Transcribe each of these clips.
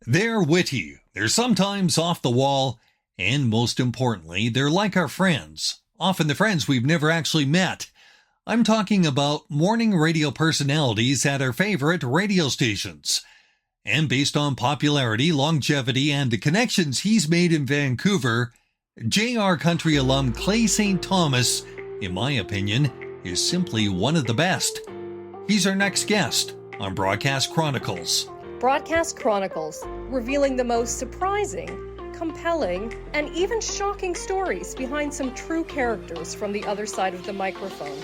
They're witty, they're sometimes off the wall, and most importantly, they're like our friends, often the friends we've never actually met. I'm talking about morning radio personalities at our favorite radio stations. And based on popularity, longevity, and the connections he's made in Vancouver, JR Country Alum Clay St. Thomas, in my opinion, is simply one of the best. He's our next guest on Broadcast Chronicles. Broadcast Chronicles, revealing the most surprising, compelling, and even shocking stories behind some true characters from the other side of the microphone.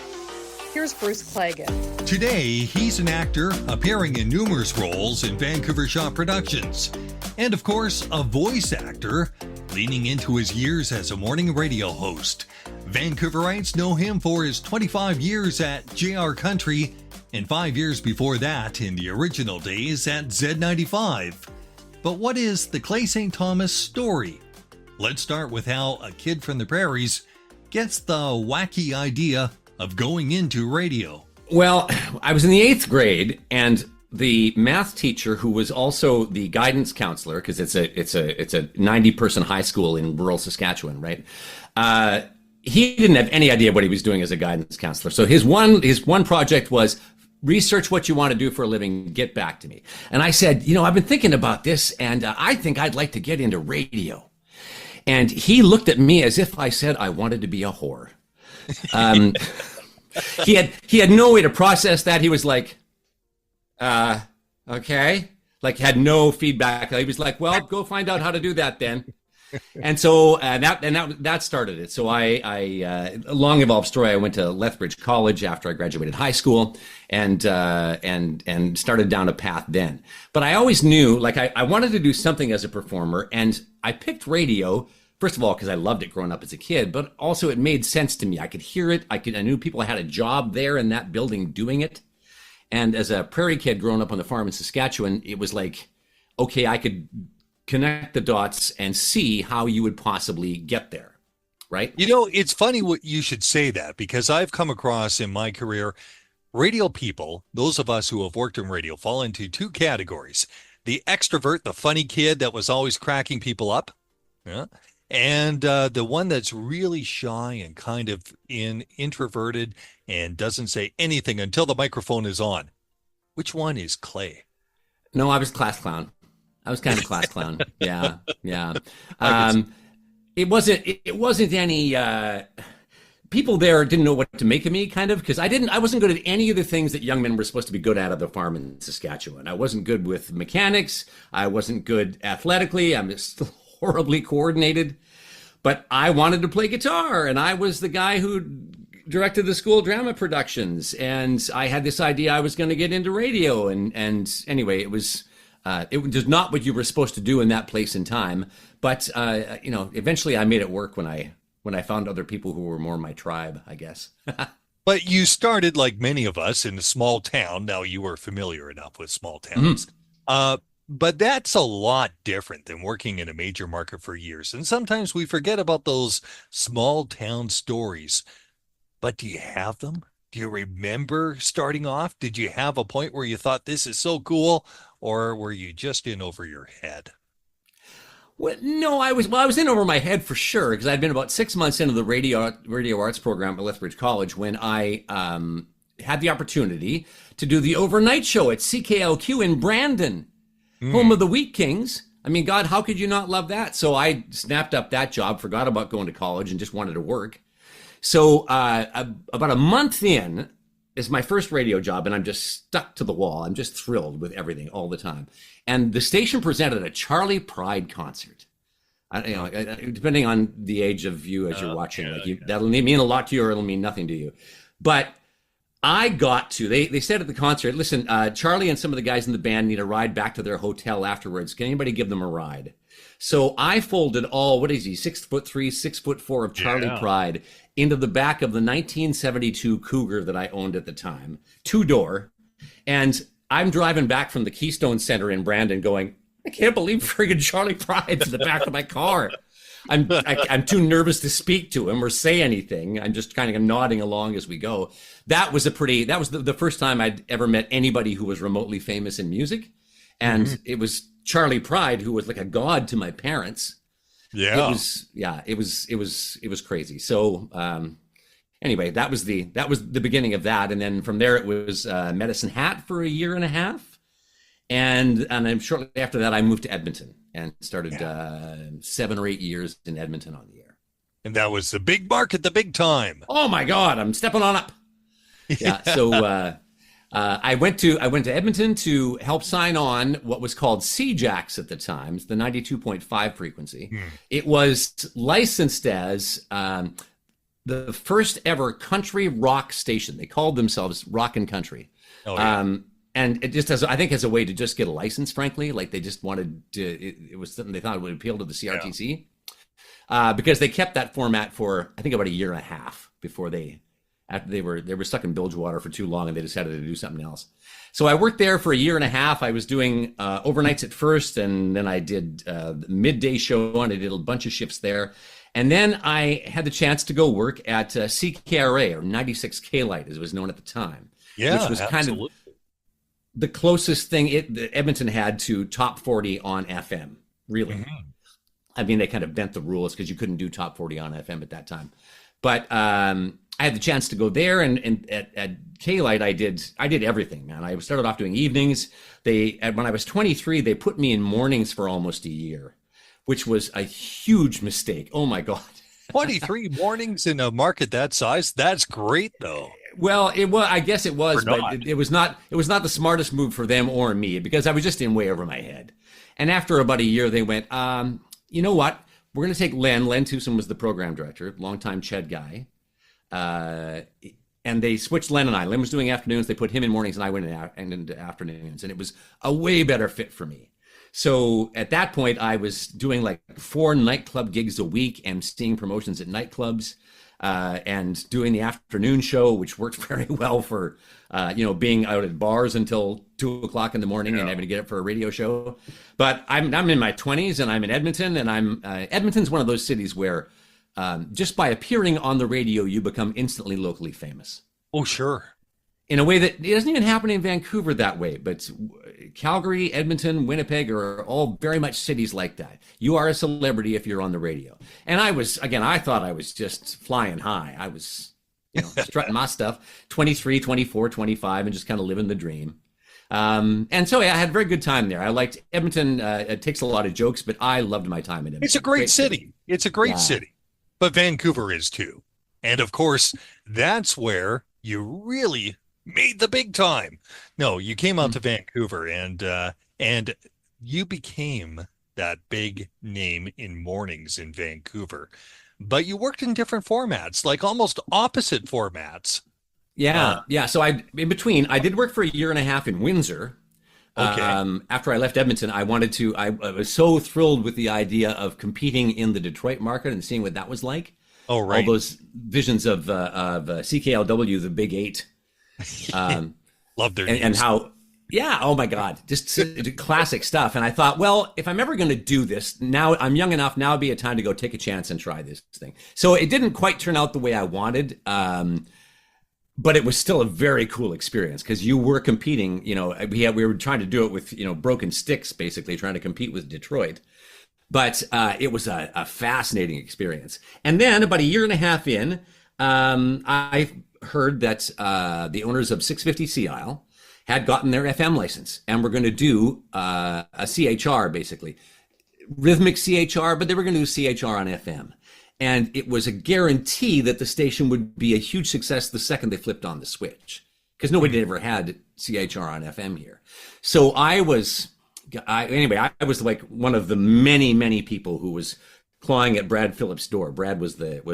Here's Bruce Clagan. Today, he's an actor appearing in numerous roles in Vancouver Shot Productions. And of course, a voice actor, leaning into his years as a morning radio host. Vancouverites know him for his 25 years at JR Country and 5 years before that in the original days at Z95. But what is the Clay St. Thomas story? Let's start with how a kid from the prairies gets the wacky idea of going into radio. Well, I was in the 8th grade, and the math teacher, who was also the guidance counselor, because it's a 90-person high school in rural Saskatchewan, right? He didn't have any idea what he was doing as a guidance counselor. So his one project was research what you want to do for a living, get back to me. And I said, I've been thinking about this, and I think I'd like to get into radio. And he looked at me as if I said I wanted to be a whore. He had no way to process that. He was like, okay, like had no feedback. He was like, well, go find out how to do that then. And so that started it. So I long evolved story. I went to Lethbridge College after I graduated high school, and started down a path then. But I always knew, like, I wanted to do something as a performer, and I picked radio. First of all, because I loved it growing up as a kid, but also it made sense to me. I could hear it. I knew people had a job there in that building doing it. And as a prairie kid growing up on the farm in Saskatchewan, it was like, okay, I could connect the dots and see how you would possibly get there, right? It's funny what you should say that, because I've come across in my career, radio people, those of us who have worked in radio, fall into two categories. The extrovert, the funny kid that was always cracking people up. Yeah. And the one that's really shy and kind of introverted and doesn't say anything until the microphone is on. Which one is Clay? No, I was class clown. I was kind of class clown. Yeah. It wasn't any people there didn't know what to make of me, kind of, because I wasn't good at any of the things that young men were supposed to be good at the farm in Saskatchewan. I wasn't good with mechanics. I wasn't good athletically. I'm just horribly coordinated, but I wanted to play guitar, and I was the guy who directed the school drama productions, and I had this idea I was going to get into radio, and anyway, it was not what you were supposed to do in that place and time, but eventually I made it work when I found other people who were more my tribe, I guess. But you started, like many of us, in a small town. Now, you were familiar enough with small towns. Mm-hmm. But that's a lot different than working in a major market for years. And sometimes we forget about those small town stories. But do you have them? Do you remember starting off? Did you have a point where you thought this is so cool? Or were you just in over your head? Well, no, I was in over my head for sure, because I'd been about 6 months into the radio arts program at Lethbridge College when I had the opportunity to do the overnight show at CKLQ in Brandon. Home of the Wheat Kings. I mean, God, how could you not love that? So I snapped up that job, forgot about going to college, and just wanted to work. So about a month in is my first radio job, and I'm just stuck to the wall. I'm just thrilled with everything all the time. And the station presented a Charlie Pride concert. Depending on the age of you as you're watching, that'll mean a lot to you, or it'll mean nothing to you. But I got to, they said at the concert, listen, Charlie and some of the guys in the band need a ride back to their hotel afterwards. Can anybody give them a ride? So I folded what is he, 6'3", 6'4" of Charlie Pride into the back of the 1972 Cougar that I owned at the time, 2-door. And I'm driving back from the Keystone Center in Brandon going, I can't believe friggin' Charlie Pride's in the back of my car. I'm too nervous to speak to him or say anything. I'm just kind of nodding along as we go. That was the first time I'd ever met anybody who was remotely famous in music. And it was Charlie Pride, who was like a god to my parents. Yeah. It was crazy. So anyway, that was the beginning of that, and then from there it was Medicine Hat for a year and a half, and then shortly after that I moved to Edmonton and started 7 or 8 years in Edmonton on the air. And that was the big market, the big time. Oh my God, I'm stepping on up. Yeah. So I went to Edmonton to help sign on what was called CJAX at the time, the 92.5 frequency. It was licensed as the first ever country rock station. They called themselves Rock and Country. Oh, yeah. And it just I think as a way to just get a license, frankly, like they just wanted to, it was something they thought would appeal to the CRTC. Because they kept that format for, I think, about a year and a half before after they were stuck in bilge water for too long and they decided to do something else. So I worked there for a year and a half. I was doing overnights at first, and then I did the midday show, and I did a bunch of shifts there. And then I had the chance to go work at CKRA, or 96K Light, as it was known at the time. Yeah, which was absolutely. kind of the closest thing Edmonton had to top 40 on FM, really. Mm-hmm. I mean, they kind of bent the rules because you couldn't do top 40 on FM at that time. But I had the chance to go there, and at K-Light, I did everything, man. I started off doing evenings. When I was 23, they put me in mornings for almost a year, which was a huge mistake. Oh my God. 23 mornings in a market that size? That's great, though. Well, I guess it was, but it was not the smartest move for them or me, because I was just in way over my head. And after about a year, they went, you know what? We're going to take Len. Len Tucson was the program director, longtime Ched guy. And they switched Len and I. Len was doing afternoons. They put him in mornings, and I went into afternoons. And it was a way better fit for me. So at that point, I was doing like 4 nightclub gigs a week, emceeing promotions at nightclubs, and doing the afternoon show, which worked very well for, being out at bars until 2 o'clock in the morning and having to get up for a radio show. But I'm in my 20s, and I'm in Edmonton, and Edmonton's one of those cities where just by appearing on the radio, you become instantly locally famous. Oh, sure. In a way that it doesn't even happen in Vancouver that way, but Calgary, Edmonton, Winnipeg are all very much cities like that. You are a celebrity if you're on the radio. And I thought I was just flying high. I was, strutting my stuff, 23, 24, 25, and just kind of living the dream. And so I had a very good time there. I liked Edmonton. It takes a lot of jokes, but I loved my time in Edmonton. It's a great city. It's a great city. But Vancouver is too. And of course, that's where you really made the big time. No, you came out to Vancouver, and you became that big name in mornings in Vancouver. But you worked in different formats, like almost opposite formats. Yeah. So in between, I did work for a year and a half in Windsor. Okay. After I left Edmonton, I was so thrilled with the idea of competing in the Detroit market and seeing what that was like. Oh, right. All those visions of CKLW, the Big 8. Love their and how, oh my God, just classic stuff. And I thought, well, if I'm ever going to do this, now I'm young enough, now would be a time to go take a chance and try this thing. So it didn't quite turn out the way I wanted, but it was still a very cool experience because you were competing. We were trying to do it with broken sticks, basically trying to compete with Detroit. But it was a fascinating experience. And then about a year and a half in, I heard that the owners of 650 Sea Isle had gotten their FM license and were going to do a CHR, basically. Rhythmic CHR, but they were going to do CHR on FM. And it was a guarantee that the station would be a huge success the second they flipped on the switch, because nobody had ever had CHR on FM here. So I was like one of the many, many people who was clawing at Brad Phillips' door. Brad was hired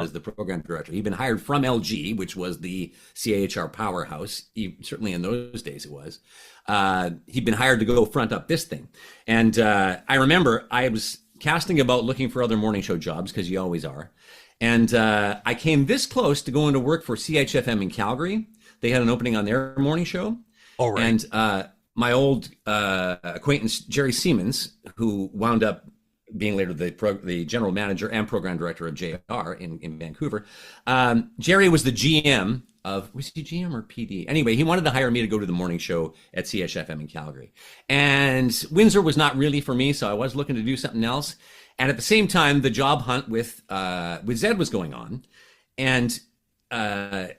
as the program director. He'd been hired from LG, which was the CHR powerhouse. Certainly in those days it was. He'd been hired to go front up this thing. And I remember I was casting about looking for other morning show jobs, because you always are. And I came this close to going to work for CHFM in Calgary. They had an opening on their morning show. Oh, right. And my old acquaintance, Jerry Siemens, who wound up being later the general manager and program director of JR in Vancouver. Jerry was the GM was he GM or PD? Anyway, he wanted to hire me to go to the morning show at CHFM in Calgary. And Windsor was not really for me, so I was looking to do something else. And at the same time, the job hunt with Zed was going on. And I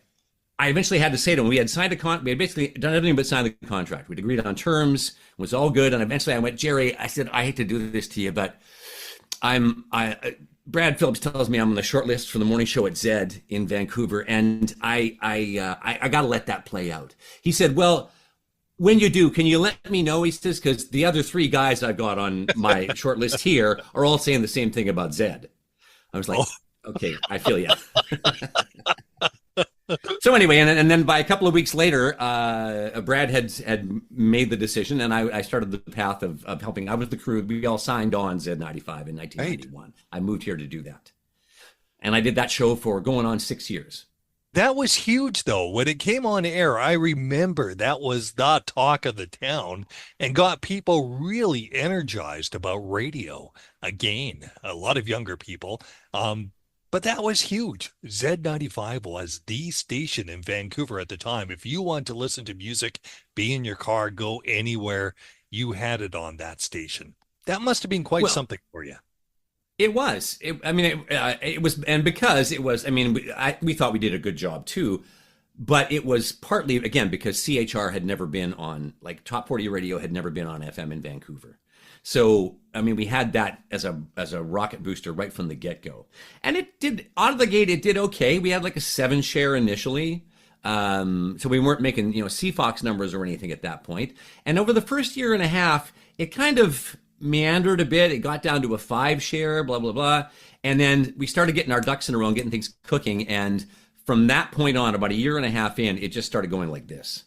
eventually had to say to him, we had basically done everything but sign the contract. We'd agreed on terms, it was all good. And eventually I went, Jerry, I said, I hate to do this to you, but Brad Phillips tells me I'm on the short list for the morning show at Zed in Vancouver, and I got to let that play out. He said, well, when you do, can you let me know? He says, because the other 3 guys I've got on my short list here are all saying the same thing about Zed. I was like, okay, I feel you. So anyway, and then by a couple of weeks later, Brad had made the decision, and I started the path of helping. I was the crew. We all signed on Z95 in 1991. Right. I moved here to do that. And I did that show for going on 6 years. That was huge, though. When it came on air, I remember that was the talk of the town and got people really energized about radio. Again, a lot of younger people. But that was huge. Z95 was the station in Vancouver at the time. If you want to listen to music, be in your car, go anywhere, you had it on that station. That must have been quite something for you. It was. It was, and because it was, we thought we did a good job too, but it was partly, again, because CHR had never been on, like Top 40 Radio had never been on FM in Vancouver. So, we had that as a rocket booster right from the get-go. And it did, out of the gate, it did okay. We had like a 7 share initially. So we weren't making, CFOX numbers or anything at that point. And over the first year and a half, it kind of meandered a bit. It got down to a 5 share, blah, blah, blah. And then we started getting our ducks in a row and getting things cooking. And from that point on, about a year and a half in, it just started going like this.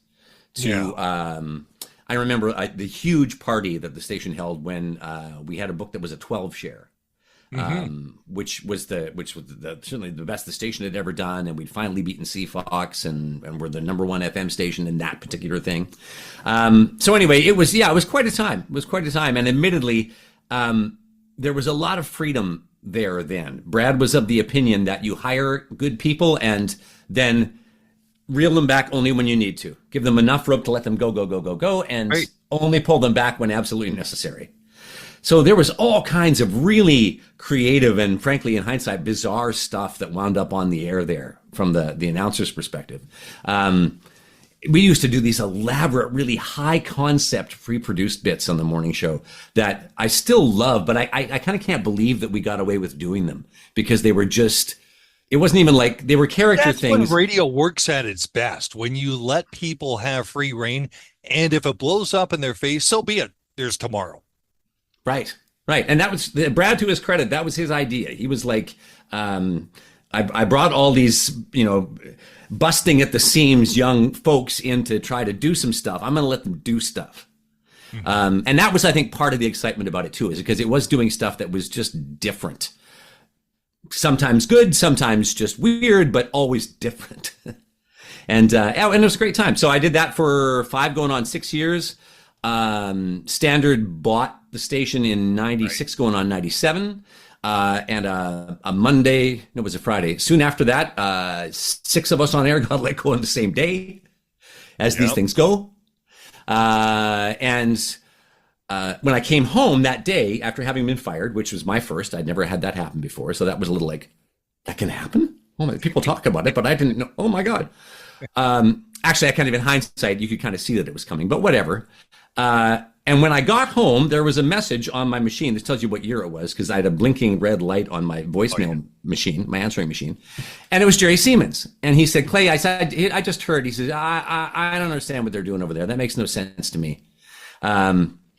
I remember the huge party that the station held when we had a book that was a 12 share, which was certainly the best the station had ever done, and we'd finally beaten CFOX and we're the #1 FM station in that particular thing. So anyway, it was quite a time. It was quite a time, and admittedly, there was a lot of freedom there then. Brad was of the opinion that you hire good people and then reel them back only when you need to. Give them enough rope to let them go, and right. Only pull them back when absolutely necessary. So there was all kinds of really creative and, frankly, in hindsight, bizarre stuff that wound up on the air there from the announcer's perspective. We used to do these elaborate, really high-concept pre-produced bits on the morning show that I still love, but I kind of can't believe that we got away with doing them because they were just... It wasn't even like they were character things. That's when radio works at its best, when you let people have free reign, and if it blows up in their face, so be it. There's tomorrow. Right. And that was Brad, to his credit, that was his idea. He was like, I brought all these, busting at the seams young folks in to try to do some stuff. I'm going to let them do stuff. Mm-hmm. And that was, I think, part of the excitement about it too, is because it was doing stuff that was just different. Sometimes good, sometimes just weird, but always different. and it was a great time. So I did that for 5 going on 6 years. Standard bought the station in 96, right. Going on 97. And a Monday, no, it was a Friday. Soon after that, 6 of us on air got let go on the same day, as these things go. When I came home that day after having been fired, which was my first, I'd never had that happen before. So that was a little like, that can happen? Oh my, people talk about it, but I didn't know. Oh my God. Actually, I kind of in hindsight, you could kind of see that it was coming, but whatever. And when I got home, there was a message on my machine. This tells you what year it was, because I had a blinking red light on my voicemail machine, my answering machine. And it was Jerry Siemens. And he said, Clay, I just heard, he says, I don't understand what they're doing over there. That makes no sense to me.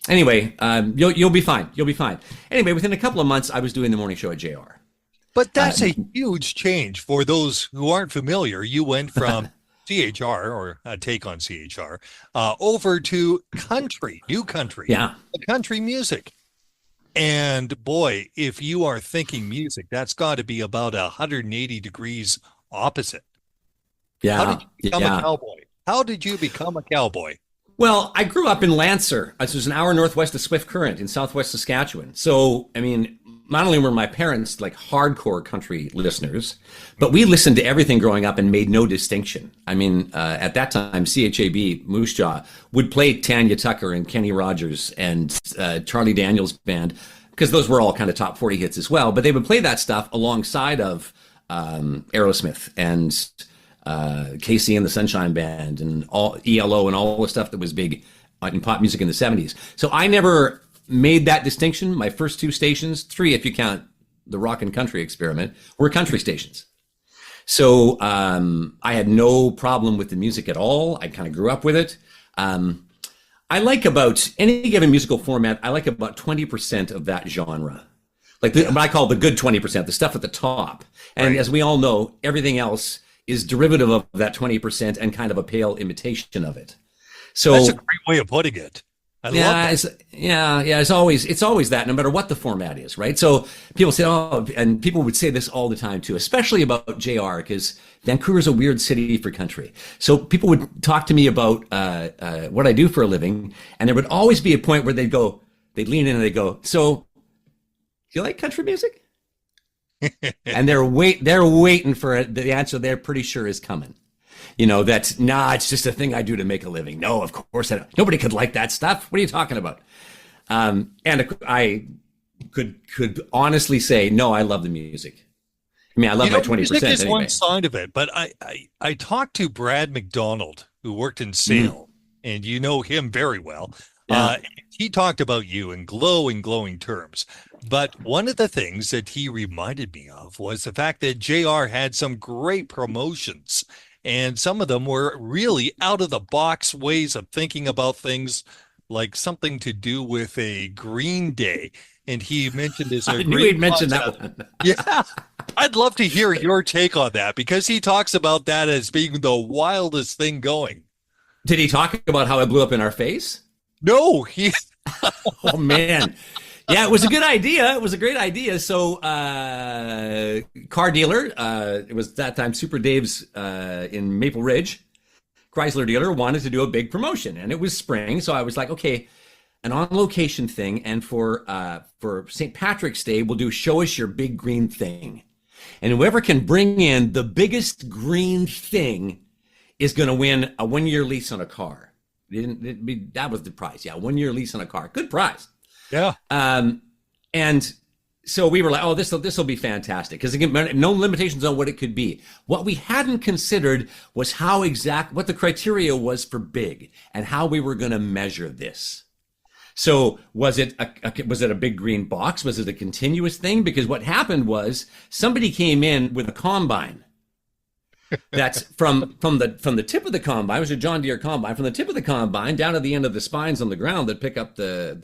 Anyway, you'll be fine. You'll be fine. Anyway, within a couple of months, I was doing the morning show at JR. But that's a huge change for those who aren't familiar. You went from CHR, or a take on CHR, over to new country, country music. And boy, if you are thinking music, that's got to be about 180 degrees opposite. Yeah. How did you become a cowboy? How did you become a cowboy? Well, I grew up in Lancer. This was an hour northwest of Swift Current in southwest Saskatchewan. So, I mean, not only were my parents like hardcore country listeners, but we listened to everything growing up and made no distinction. I mean, at that time, CHAB, Moose Jaw, would play Tanya Tucker and Kenny Rogers and Charlie Daniels Band, because those were all kind of top 40 hits as well. But they would play that stuff alongside of Aerosmith and Casey and the Sunshine Band and all ELO and all the stuff that was big in pop music in the 70s. So I never made that distinction. My first two stations, three if you count the rock and country experiment, were country stations. So I had no problem with the music at all. I kind of grew up with it. I like about any given musical format, I like about 20% of that genre. Like what I call the good 20%, the stuff at the top. And as we all know, everything else is derivative of that 20% and kind of a pale imitation of it. So that's a great way of putting it. I love that. It's always that, no matter what the format is, right? So people say, oh, and people would say this all the time too, especially about JR, because Vancouver's a weird city for country. So people would talk to me about what I do for a living, and there would always be a point where they'd lean in and they'd go, so do you like country music? And they're waiting for the answer they're pretty sure is coming. You know, that's, it's just a thing I do to make a living. No, of course I don't. Nobody could like that stuff. What are you talking about? And I could honestly say, no, I love the music. I mean, I love my 20% music is anyway. one side of it, but I talked to Brad McDonald, who worked in sale, and you know him very well. Yeah. He talked about you in glowing terms. But one of the things that he reminded me of was the fact that JR had some great promotions. And some of them were really out of the box ways of thinking about things, like something to do with a Green Day. And he mentioned this. I knew he'd mentioned that one. Yeah. I'd love to hear your take on that, because he talks about that as being the wildest thing going. Did he talk about how I blew up in our face? No, Oh, man. Yeah, it was a good idea. It was a great idea. So, car dealer, it was that time Super Dave's in Maple Ridge, Chrysler dealer wanted to do a big promotion, and it was spring. So I was like, okay, an on-location thing, and for St. Patrick's Day, we'll do show us your big green thing, and whoever can bring in the biggest green thing is going to win a 1-year lease on a car. That was the prize. Yeah, 1-year lease on a car. Good prize. Yeah. And so we were like, oh, this will be fantastic, because again, no limitations on what it could be. What we hadn't considered was what the criteria was for big and how we were going to measure this. So was it a big green box? Was it a continuous thing? Because what happened was somebody came in with a combine. That's from the tip of the combine. It was a John Deere combine. From the tip of the combine down to the end of the spines on the ground that pick up the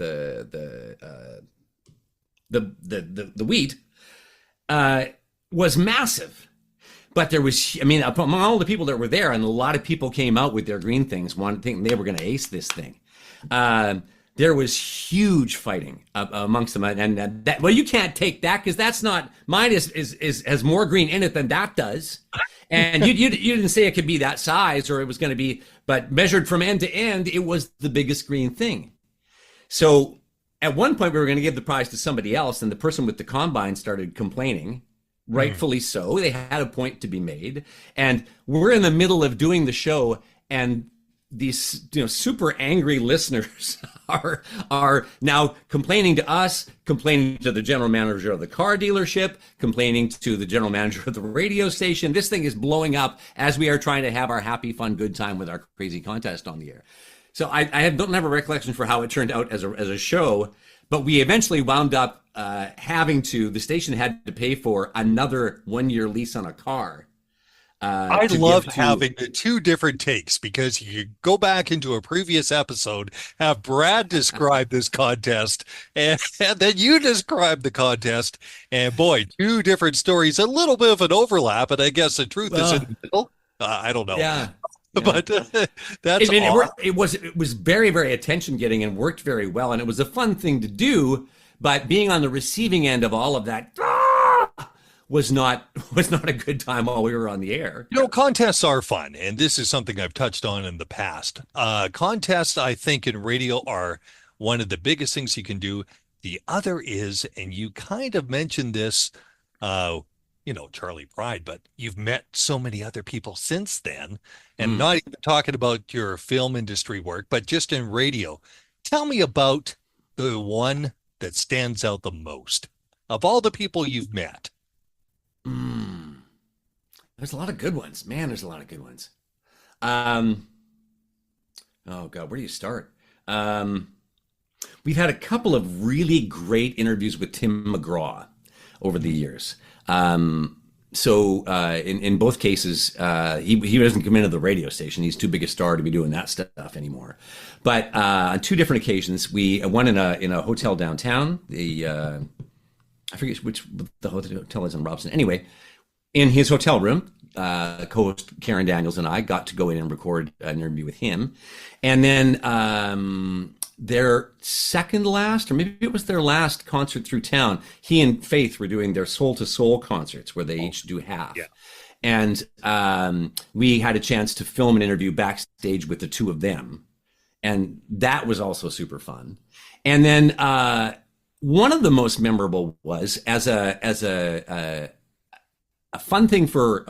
wheat was massive. But there was, I mean, among all the people that were there, and a lot of people came out with their green things, thinking they were going to ace this thing. There was huge fighting amongst them, and that, well, you can't take that, because that's not mine. Has more green in it than that does. And you didn't say it could be that size, or it was going to be, but measured from end to end, it was the biggest green thing. So at one point we were going to give the prize to somebody else, and the person with the combine started complaining, rightfully so. They had a point to be made, and we're in the middle of doing the show, and these super angry listeners are now complaining to us, complaining to the general manager of the car dealership, complaining to the general manager of the radio station. This thing is blowing up as we are trying to have our happy, fun, good time with our crazy contest on the air. So I don't have a recollection for how it turned out as a show, but we eventually wound up the station had to pay for another 1-year lease on a car. I loved having the two different takes, because you go back into a previous episode, have Brad describe this contest, and then you describe the contest, and boy, two different stories, a little bit of an overlap, and I guess the truth is in the middle. I don't know. Yeah. But that's awesome. It was very, very attention getting and worked very well, and it was a fun thing to do. But being on the receiving end of all of that was not a good time while we were on the air. Contests are fun, and this is something I've touched on in the past. Contests, I think, in radio are one of the biggest things you can do. The other is, and you kind of mentioned this, Charlie Pride, but you've met so many other people since then, and not even talking about your film industry work, but just in radio. Tell me about the one that stands out the most of all the people you've met. There's a lot of good ones, man. There's a lot of good ones. Oh God, where do you start? We've had a couple of really great interviews with Tim McGraw over the years. So in both cases, he doesn't come into the radio station. He's too big a star to be doing that stuff anymore. But on two different occasions, one in a hotel downtown. I forget which the hotel is in Robson. Anyway, in his hotel room, co-host Karen Daniels and I got to go in and record an interview with him. And then their second last, or maybe it was their last concert through town, he and Faith were doing their Soul to Soul concerts where they each do half. Yeah. And we had a chance to film an interview backstage with the two of them. And that was also super fun. And then one of the most memorable was as a fun thing for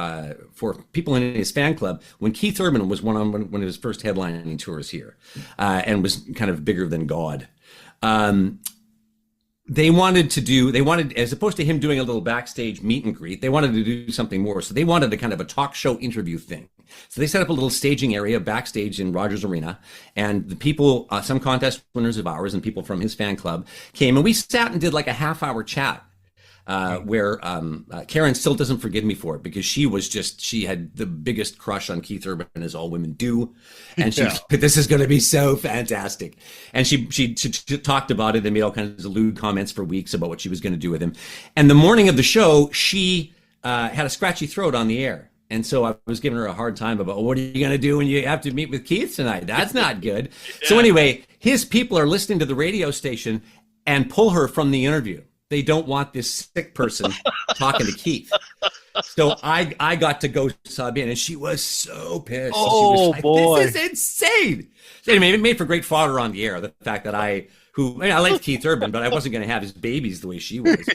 people in his fan club when Keith Urban was on one of his first headlining tours here, and was kind of bigger than God. They wanted, as opposed to him doing a little backstage meet and greet, they wanted to do something more. So they wanted a kind of a talk show interview thing. So they set up a little staging area backstage in Rogers Arena, and the people, some contest winners of ours and people from his fan club came, and we sat and did like a half-hour chat. Where Karen still doesn't forgive me for it, because she had the biggest crush on Keith Urban, as all women do. And she was like, this is going to be so fantastic. And she talked about it and made all kinds of lewd comments for weeks about what she was going to do with him. And the morning of the show, she had a scratchy throat on the air. And so I was giving her a hard time about, what are you going to do when you have to meet with Keith tonight? That's not good. So anyway, his people are listening to the radio station and pull her from the interview. They don't want this sick person talking to Keith. So I got to go sub in, and she was so pissed. Oh, she was like, boy. This is insane. So anyway, it made for great fodder on the air. The fact that I liked Keith Urban, but I wasn't going to have his babies the way she was.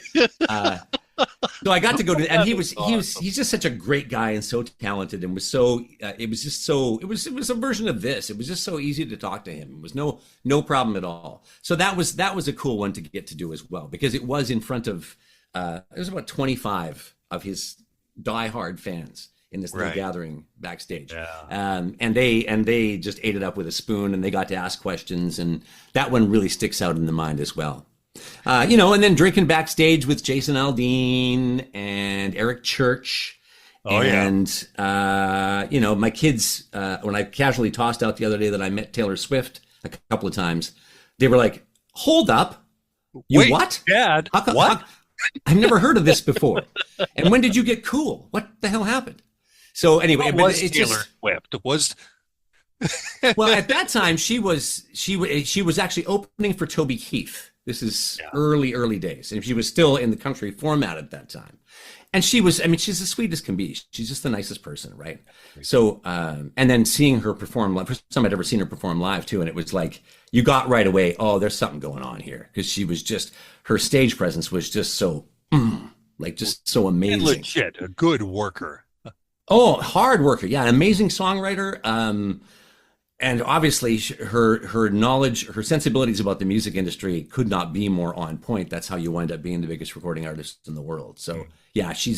So I got to go to, and he's just such a great guy and so talented, and was so, it was a version of this. It was just so easy to talk to him. It was no problem at all. So that was a cool one to get to do as well, because it was in front of, it was about 25 of his diehard fans in this little gathering backstage. Yeah. And they just ate it up with a spoon, and they got to ask questions, and that one really sticks out in the mind as well. And then drinking backstage with Jason Aldean and Eric Church. My kids, when I casually tossed out the other day that I met Taylor Swift a couple of times, they were like, hold up. Wait, what? Dad, what? I've never heard of this before. And when did you get cool? What the hell happened? So anyway, was Taylor Swift? Was well, at that time she was actually opening for Toby Keith. This is early days, and she was still in the country format at that time. And she's the sweetest can be. She's just the nicest person, right? So, and then seeing her perform live, first time I'd ever seen her perform live too, and it was like, you got right away, oh, there's something going on here, because she was just, her stage presence was just so, just so amazing. And legit, a good worker. Oh, hard worker, yeah, an amazing songwriter. And obviously her knowledge, her sensibilities about the music industry could not be more on point. That's how you wind up being the biggest recording artist in the world. So yeah, she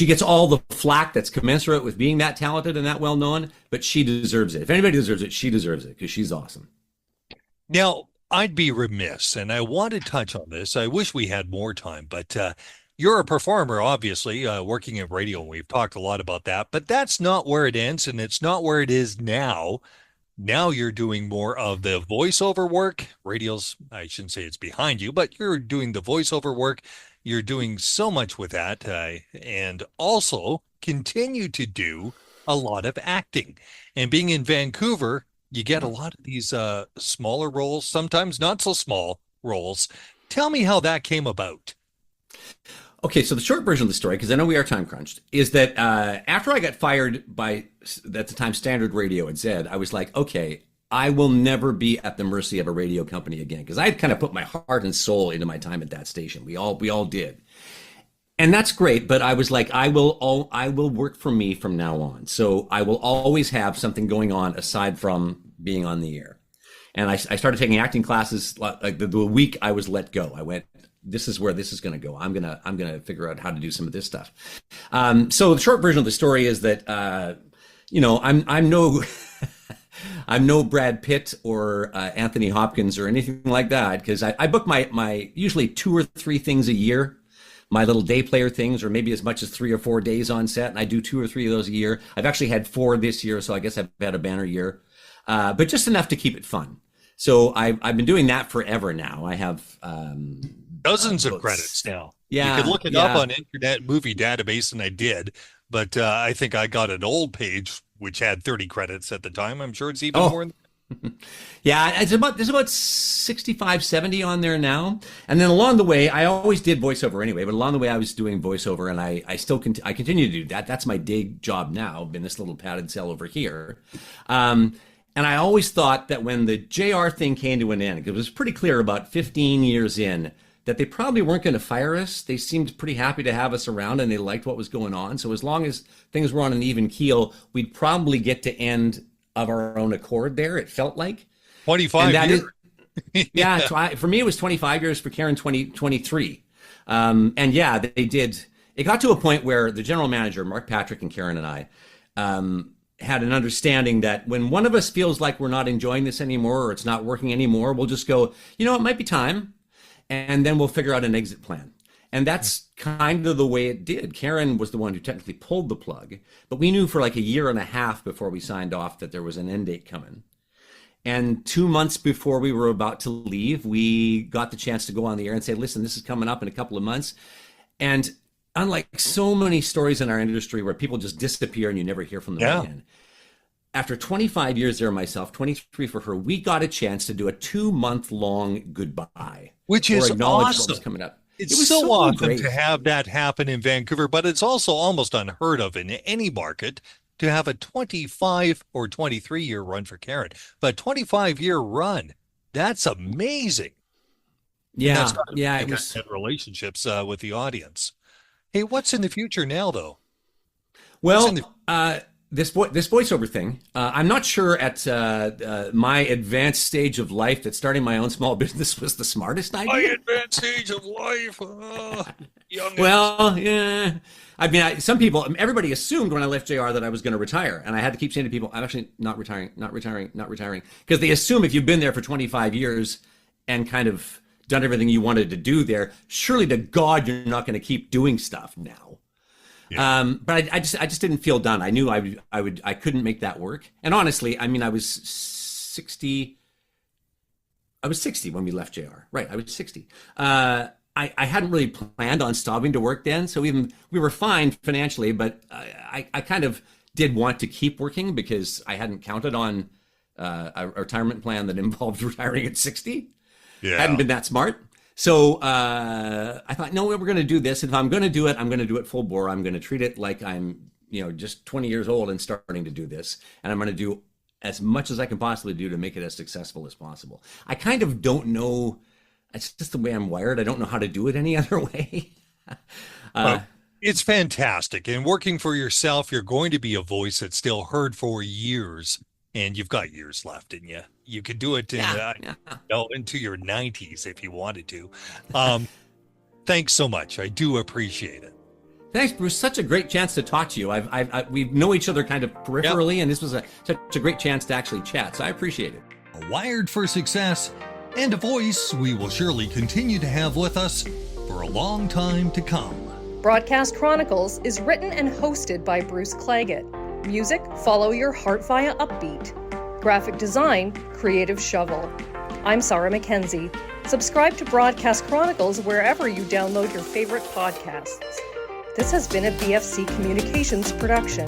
gets all the flack that's commensurate with being that talented and that well known, but she deserves it. If anybody deserves it, she deserves it, because she's awesome. Now, I'd be remiss, and I want to touch on this. I wish we had more time, but you're a performer, obviously, working in radio, and we've talked a lot about that, but that's not where it ends, and it's not where it is now. Now you're doing more of the voiceover work. Radio's, I shouldn't say it's behind you, but you're doing the voiceover work. You're doing so much with that, and also continue to do a lot of acting. And being in Vancouver, you get a lot of these smaller roles, sometimes not so small roles. Tell me how that came about. Okay, so the short version of the story, because I know we are time crunched, is that after I got fired by, at the time, Standard Radio at Zed, I was like, okay, I will never be at the mercy of a radio company again, because I had kind of put my heart and soul into my time at that station. We all did. And that's great, but I was like, I will work for me from now on. So I will always have something going on aside from being on the air. And I started taking acting classes like the week I was let go. I went, this is where this is going to go. I'm gonna figure out how to do some of this stuff. So the short version of the story is that I'm no I'm no Brad Pitt or Anthony Hopkins or anything like that, because I book my usually 2 or 3 things a year, my little day player things, or maybe as much as 3 or 4 days on set, and I do 2 or 3 of those a year. I've actually had 4 this year, so I guess I've had a banner year, but just enough to keep it fun. So I've been doing that forever now. I have dozens of credits now. Yeah, you could look it up on Internet Movie Database, and I did, but I think I got an old page which had 30 credits at the time. I'm sure it's even more than Yeah, there's about 65, 70 on there now. And then along the way, I always did voiceover anyway, but along the way I was doing voiceover, and I still I continue to do that. That's my day job now, in this little padded cell over here. And I always thought that when the JR thing came to an end, because it was pretty clear about 15 years in that they probably weren't going to fire us. They seemed pretty happy to have us around, and they liked what was going on. So as long as things were on an even keel, we'd probably get to end of our own accord there, it felt like. 25 years. Yeah, so for me, it was 25 years, for Karen, 23. And yeah, they did. It got to a point where the general manager, Mark Patrick, and Karen and I had an understanding that when one of us feels like we're not enjoying this anymore, or it's not working anymore, we'll just go, it might be time. And then we'll figure out an exit plan. And that's kind of the way it did. Karen was the one who technically pulled the plug, but we knew for like a year and a half before we signed off that there was an end date coming. And 2 months before we were about to leave, we got the chance to go on the air and say, listen, this is coming up in a couple of months. And unlike so many stories in our industry where people just disappear and you never hear from them again, after 25 years there myself, 23 for her, we got a chance to do a 2-month-long goodbye. Which is awesome. What was coming up. It was so awesome to have that happen in Vancouver, but it's also almost unheard of in any market to have a 25 or 23-year run for Karen. But 25-year run, that's amazing. Yeah, it was relationships with the audience. Hey, what's in the future now, though? Well, this voiceover thing, I'm not sure at my advanced stage of life that starting my own small business was the smartest idea. My advanced stage of life. Well, yeah. I mean, everybody assumed when I left JR that I was going to retire. And I had to keep saying to people, I'm actually not retiring. Because they assume if you've been there for 25 years and kind of done everything you wanted to do there, surely to God, you're not going to keep doing stuff now. Yeah. But I just didn't feel done. I knew I couldn't make that work. And honestly, I mean, I was 60 when we left JR. Right. I was 60. I hadn't really planned on stopping to work then. So we were fine financially, but I kind of did want to keep working because I hadn't counted on a retirement plan that involved retiring at 60. Yeah. Hadn't been that smart. So I thought, no, we're going to do this. If I'm going to do it, I'm going to do it full bore. I'm going to treat it like I'm, just 20 years old and starting to do this. And I'm going to do as much as I can possibly do to make it as successful as possible. I kind of don't know. It's just the way I'm wired. I don't know how to do it any other way. Well, it's fantastic. And working for yourself, you're going to be a voice that's still heard for years. And you've got years left in you. You could do it into your 90s if you wanted to. Thanks so much. I do appreciate it. Thanks, Bruce. Such a great chance to talk to you. We know each other kind of peripherally, and this was such a great chance to actually chat. So I appreciate it. Wired for success and a voice we will surely continue to have with us for a long time to come. Broadcast Chronicles is written and hosted by Bruce Claggett. Music, Follow Your Heart via Upbeat. Graphic design, Creative Shovel. I'm Sarah McKenzie. Subscribe to Broadcast Chronicles wherever you download your favorite podcasts. This has been a BFC Communications production.